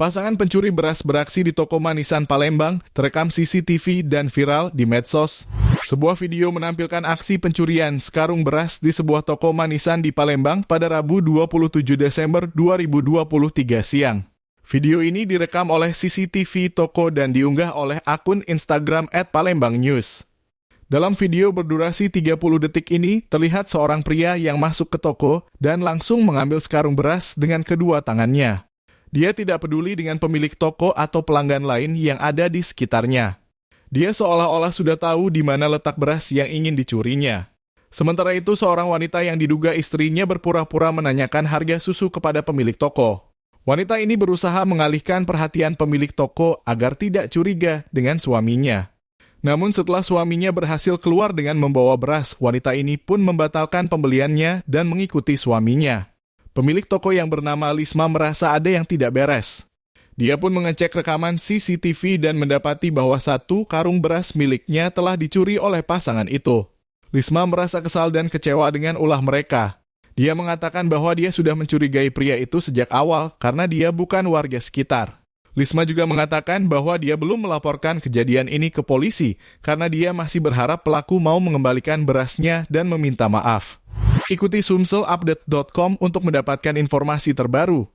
Pasangan pencuri beras beraksi di toko manisan Palembang terekam CCTV dan viral di medsos. Sebuah video menampilkan aksi pencurian sekarung beras di sebuah toko manisan di Palembang pada Rabu 27 Desember 2023 siang. Video ini direkam oleh CCTV toko dan diunggah oleh akun Instagram @palembangnews. Dalam video berdurasi 30 detik ini, terlihat seorang pria yang masuk ke toko dan langsung mengambil sekarung beras dengan kedua tangannya. Dia tidak peduli dengan pemilik toko atau pelanggan lain yang ada di sekitarnya. Dia seolah-olah sudah tahu di mana letak beras yang ingin dicurinya. Sementara itu, seorang wanita yang diduga istrinya berpura-pura menanyakan harga susu kepada pemilik toko. Wanita ini berusaha mengalihkan perhatian pemilik toko agar tidak curiga dengan suaminya. Namun setelah suaminya berhasil keluar dengan membawa beras, wanita ini pun membatalkan pembeliannya dan mengikuti suaminya. Pemilik toko yang bernama Lisma merasa ada yang tidak beres. Dia pun mengecek rekaman CCTV dan mendapati bahwa satu karung beras miliknya telah dicuri oleh pasangan itu. Lisma merasa kesal dan kecewa dengan ulah mereka. Dia mengatakan bahwa dia sudah mencurigai pria itu sejak awal karena dia bukan warga sekitar. Lisma juga mengatakan bahwa dia belum melaporkan kejadian ini ke polisi karena dia masih berharap pelaku mau mengembalikan berasnya dan meminta maaf. Ikuti sumselupdate.com untuk mendapatkan informasi terbaru.